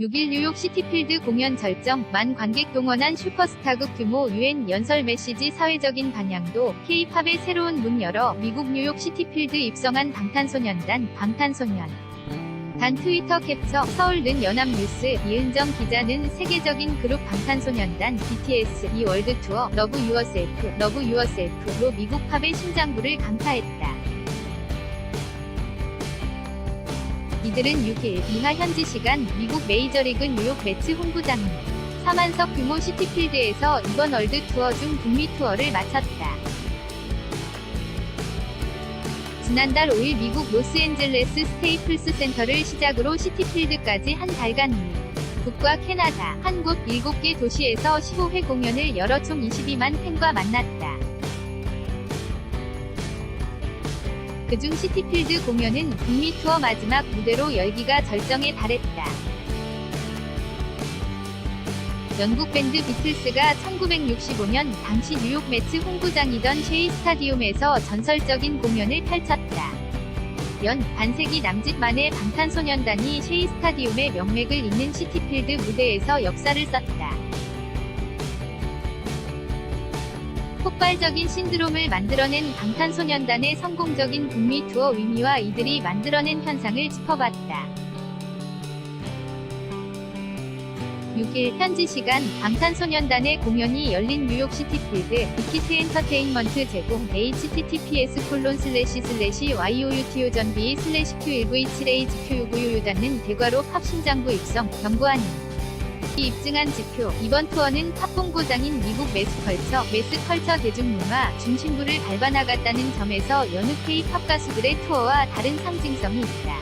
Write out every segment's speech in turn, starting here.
6일 뉴욕 시티필드 공연 절정, 만 관객 동원한 슈퍼스타급 규모 유엔 연설 메시지 사회적인 반향도, K-팝의 새로운 문 열어 미국 뉴욕 시티필드 입성한 방탄소년단, 방탄소년. 단 트위터 캡처, 서울는 연합뉴스, 이은정 기자는 세계적인 그룹 방탄소년단, BTS, 이 월드 투어, 러브 유어셀프로 미국 팝의 심장부를 강타했다. 이들은 6일, 이하 현지 시간, 미국 메이저리그 뉴욕 매츠 홍구장인 4만석 규모 시티필드에서 이번 월드 투어 중 북미 투어를 마쳤다. 지난달 5일 미국 로스앤젤레스 스테이플스 센터를 시작으로 시티필드까지 한 달간 미국과 캐나다, 한국 7개 도시에서 15회 공연을 열어 총 22만 팬과 만났다. 그중 시티필드 공연은 북미 투어 마지막 무대로 열기가 절정에 달했다. 영국 밴드 비틀스가 1965년 당시 뉴욕 매츠 홈구장이던 쉐이 스타디움에서 전설적인 공연을 펼쳤다. 연 반세기 남짓 만에 방탄소년단이 쉐이 스타디움의 명맥을 잇는 시티필드 무대에서 역사를 썼다. 폭발적인 신드롬을 만들어낸 방탄소년단의 성공적인 북미 투어 의미와 이들이 만들어낸 현상을 짚어봤다. 6일 현지 시간 방탄소년단의 공연이 열린 뉴욕 시티필드, 빅히트 엔터테인먼트 제공 https://youtube.b/q1927hq691는 대괄호 팝 심장부 입성, 경고한 이 입증한 지표. 이번 투어는 팝 본고장인 미국 매스컬처 대중문화 중심부를 밟아나갔다는 점에서 여느 K-팝 가수들의 투어와 다른 상징성이 있다.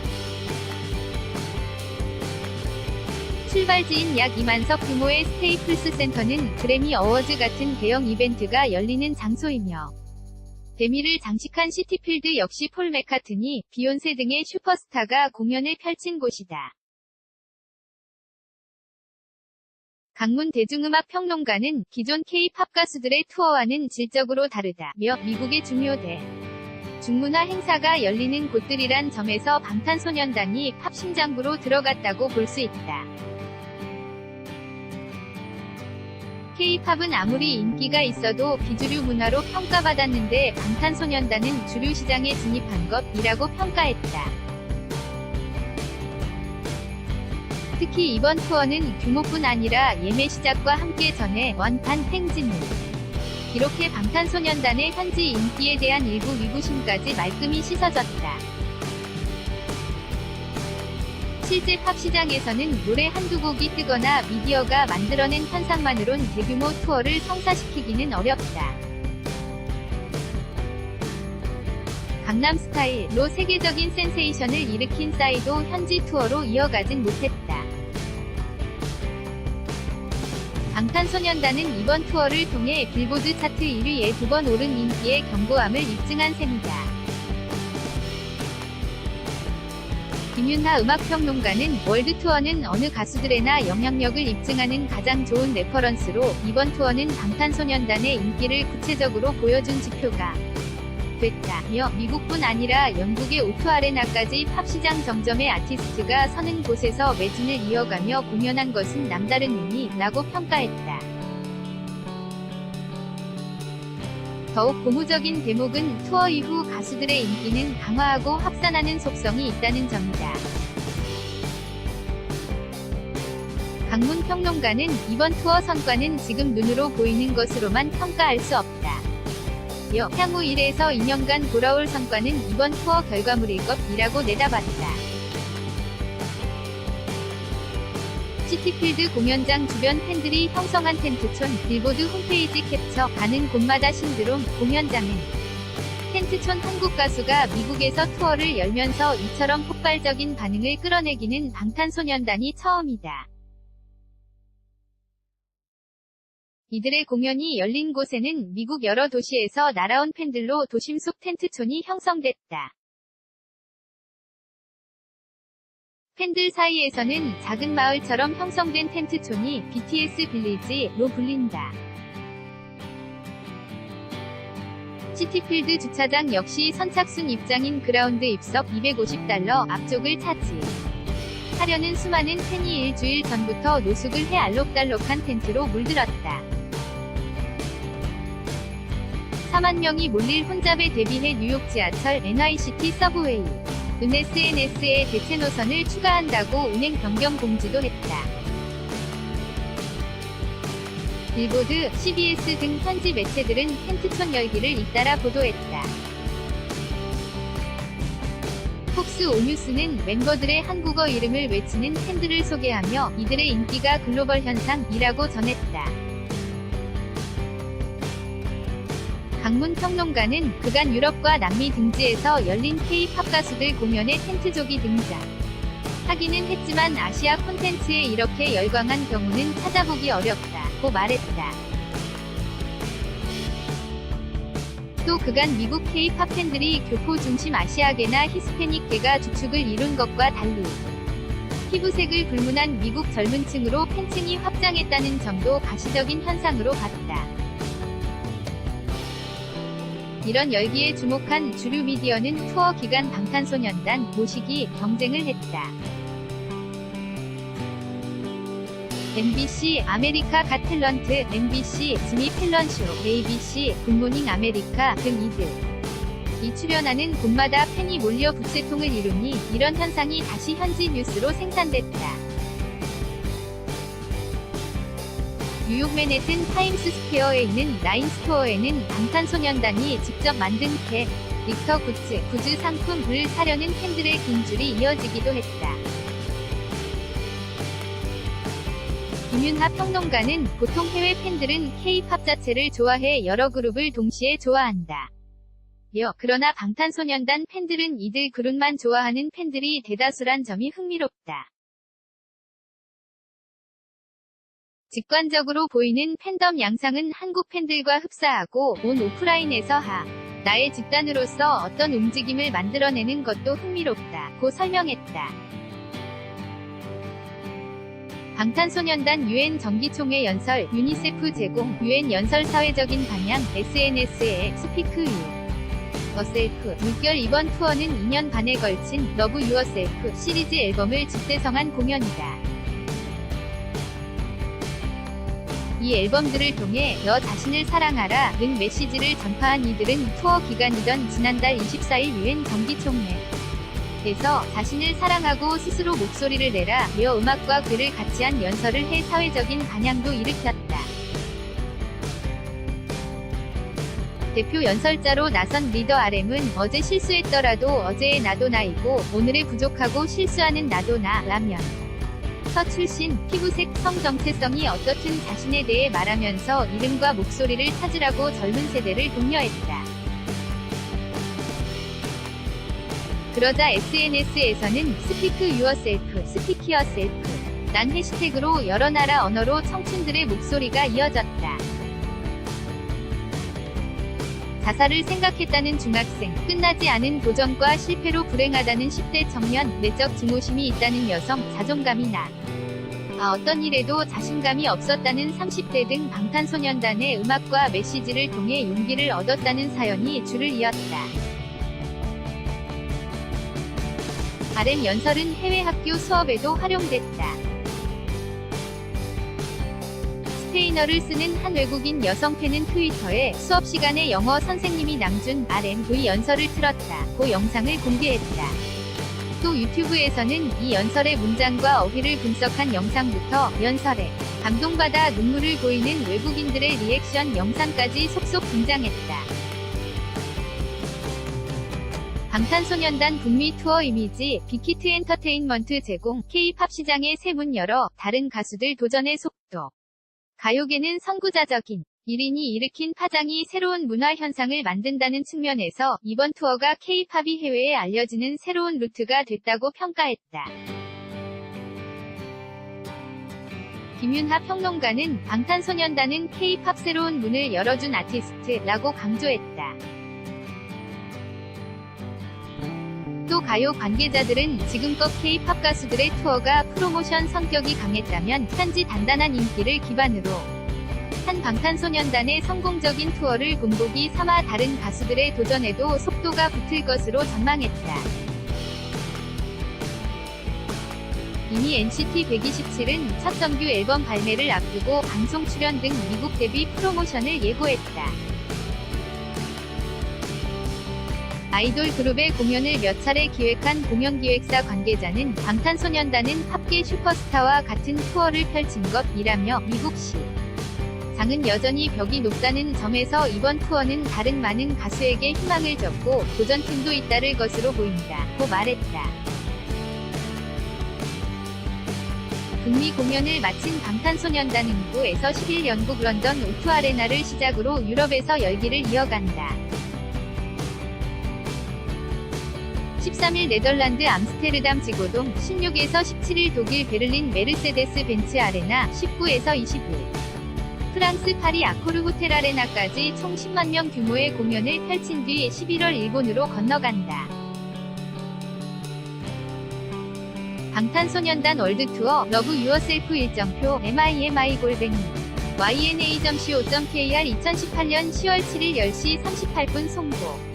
출발지인 약 2만석 규모의 스테이플스 센터는 그래미 어워즈 같은 대형 이벤트가 열리는 장소이며, 데미를 장식한 시티필드 역시 폴 맥카트니, 비욘세 등의 슈퍼스타가 공연을 펼친 곳이다. 강문 대중음악 평론가는 기존 K-팝 가수들의 투어와는 질적으로 다르다며 미국의 중요 중문화 행사가 열리는 곳들이란 점에서 방탄소년단이 팝 심장부로 들어갔다고 볼 수 있다. K-팝은 아무리 인기가 있어도 비주류 문화로 평가받았는데 방탄소년단은 주류 시장에 진입한 것이라고 평가했다. 특히 이번 투어는 규모뿐 아니라 예매 시작과 함께 전에 원판 팽진을 기록해 방탄소년단의 현지 인기에 대한 일부 위구심까지 말끔히 씻어졌다. 실제 팝 시장에서는 노래 한두 곡이 뜨거나 미디어가 만들어낸 현상만으론 대규모 투어를 성사시키기는 어렵다. 강남스타일로 세계적인 센세이션을 일으킨 싸이도 현지 투어로 이어가진 못했다. 방탄소년단은 이번 투어를 통해 빌보드 차트 1위에 2번 오른 인기의 견고함을 입증한 셈이다. 김윤하 음악평론가는 월드 투어는 어느 가수들에나 영향력을 입증하는 가장 좋은 레퍼런스로 이번 투어는 방탄소년단의 인기를 구체적으로 보여준 지표가 됐다며 미국뿐 아니라 영국의 O2 아레나까지 팝 시장 정점의 아티스트가 서는 곳에서 매진을 이어가며 공연한 것은 남다른 의미라고 평가했다. 더욱 고무적인 대목은 투어 이후 가수들의 인기는 강화하고 확산하는 속성이 있다는 점이다. 강문 평론가는 이번 투어 성과는 지금 눈으로 보이는 것으로만 평가할 수 없다. 향후 1에서 2년간 돌아올 성과는 이번 투어 결과물일 것이라고 내다봤다. 시티필드 공연장 주변 팬들이 형성한 텐트촌, 빌보드 홈페이지 캡처, 가는 곳마다 신드롬, 공연장은 텐트촌 한국 가수가 미국에서 투어를 열면서 이처럼 폭발적인 반응을 끌어내기는 방탄소년단이 처음이다. 이들의 공연이 열린 곳에는 미국 여러 도시에서 날아온 팬들로 도심 속 텐트촌이 형성됐다. 팬들 사이에서는 작은 마을처럼 형성된 텐트촌이 BTS 빌리지로 불린다. 시티필드 주차장 역시 선착순 입장인 그라운드 입석 $250 앞쪽을 차지. 하려는 수많은 팬이 일주일 전부터 노숙을 해 알록달록한 텐트로 물들었다. 4만 명이 몰릴 혼잡에 대비해 뉴욕 지하철 NYCT 서브웨이 은 SNS에 대체 노선을 추가한다고 운행 변경 공지도 했다. 빌보드, CBS 등 현지 매체들은 텐트촌 열기를 잇따라 보도했다. 폭스 오뉴스는 멤버들의 한국어 이름을 외치는 팬들을 소개하며 이들의 인기가 글로벌 현상이라고 전했다. 강문 평론가는 그간 유럽과 남미 등지에서 열린 K-팝 가수들 공연에 텐트족이 등장. 하기는 했지만 아시아 콘텐츠에 이렇게 열광한 경우는 찾아보기 어렵다고 말했다. 또 그간 미국 K-팝 팬들이 교포 중심 아시아계나 히스패닉계가 주축을 이룬 것과 달리 피부색을 불문한 미국 젊은 층으로 팬층이 확장했다는 점도 가시적인 현상으로 봤다. 이런 열기에 주목한 주류 미디어는 투어 기간 방탄소년단 모시기 경쟁을 했다. MBC 아메리카 갓 탤런트, MBC 지미 팰런 쇼, ABC 굿모닝 아메리카 등 이들. 이 출연하는 곳마다 팬이 몰려 북새통을 이루니 이런 현상이 다시 현지 뉴스로 생산됐다. 뉴욕 맨해튼 타임스 스퀘어에 있는 라인 스토어에는 방탄소년단이 직접 만든 릭터 굿즈 상품을 사려는 팬들의 긴 줄이 이어지기도 했다. 김윤하 평론가는 보통 해외 팬들은 K-팝 자체를 좋아해 여러 그룹을 동시에 좋아한다. 그러나 방탄소년단 팬들은 이들 그룹만 좋아하는 팬들이 대다수란 점이 흥미롭다. 직관적으로 보이는 팬덤 양상은 한국 팬들과 흡사하고 온 오프라인에서 나의 집단으로서 어떤 움직임을 만들어내는 것도 흥미롭다고 설명했다. 방탄소년단 UN 정기총회 연설, 유니세프 제공, UN 연설 사회적인 방향, SNS에 스피크 유어셀프 6개월 이번 투어는 2년 반에 걸친 러브 유어셀프 시리즈 앨범을 집대성한 공연이다. 이 앨범들을 통해 너 자신을 사랑하라 는 메시지를 전파한 이들은 투어 기간이던 지난달 24일 UN 정기총회에서 자신을 사랑하고 스스로 목소리를 내라 며 음악과 글을 같이 한 연설을 해 사회적인 반향도 일으켰다. 대표 연설자로 나선 리더 RM은 어제 실수했더라도 어제의 나도 나이고 오늘의 부족하고 실수하는 나도 나라면 서 출신, 피부색, 성 정체성이 어떻든 자신에 대해 말하면서 이름과 목소리를 찾으라고 젊은 세대를 독려했다. 그러자 SNS에서는 Speak Yourself, Speak Yourself 란 해시태그로 여러 나라 언어로 청춘들의 목소리가 이어졌다. 자살을 생각했다는 중학생, 끝나지 않은 도전과 실패로 불행하다는 10대 청년, 내적 증오심이 있다는 여성, 자존감이 어떤 일에도 자신감이 없었다는 30대 등 방탄소년단의 음악과 메시지를 통해 용기를 얻었다는 사연이 줄을 이었다. RM 연설은 해외 학교 수업에도 활용됐다. 스페인어를 쓰는 한 외국인 여성 팬은 트위터에 수업 시간에 영어 선생님이 남준 RM 연설을 틀었다고 영상을 공개했다. 또 유튜브에서는 이 연설의 문장과 어휘를 분석한 영상부터 연설에 감동받아 눈물을 보이는 외국인들의 리액션 영상까지 속속 등장했다. 방탄소년단 북미 투어 이미지, 빅히트 엔터테인먼트 제공, K-팝 시장의 새 문 열어 다른 가수들 도전의 속도. 가요계는 선구자적인 1인이 일으킨 파장이 새로운 문화 현상을 만든다는 측면에서 이번 투어가 K-팝이 해외에 알려지는 새로운 루트가 됐다고 평가했다. 김윤하 평론가는 방탄소년단은 K-팝 새로운 문을 열어준 아티스트라고 강조했다. 또 가요 관계자들은 지금껏 K-팝 가수들의 투어가 프로모션 성격이 강했다면 현지 단단한 인기를 기반으로 한 방탄소년단의 성공적인 투어를 본보기 삼아 다른 가수들의 도전에도 속도가 붙을 것으로 전망했다. 이미 NCT 127은 첫 정규 앨범 발매를 앞두고 방송 출연 등 미국 데뷔 프로모션을 예고했다. 아이돌 그룹의 공연을 몇 차례 기획한 공연기획사 관계자는 방탄소년단은 팝계 슈퍼스타와 같은 투어를 펼친 것이라며 미국시 장은 여전히 벽이 높다는 점에서 이번 투어는 다른 많은 가수에게 희망을 줬고 도전팀도 잇따를 것으로 보인다고 말했다. 북미 공연을 마친 방탄소년단은 9에서 10일 영국 런던 O2 아레나를 시작으로 유럽에서 열기를 이어간다. 13일 네덜란드 암스테르담 지고돔, 16에서 17일 독일 베를린 메르세데스 벤츠 아레나, 19에서 20일 프랑스 파리 아코르 호텔 아레나까지 총 10만 명 규모의 공연을 펼친 뒤 11월 일본으로 건너간다. 방탄소년단 월드투어 러브 유어셀프 일정표 mimi_yna.co.kr 2018년 10월 7일 10시 38분 송도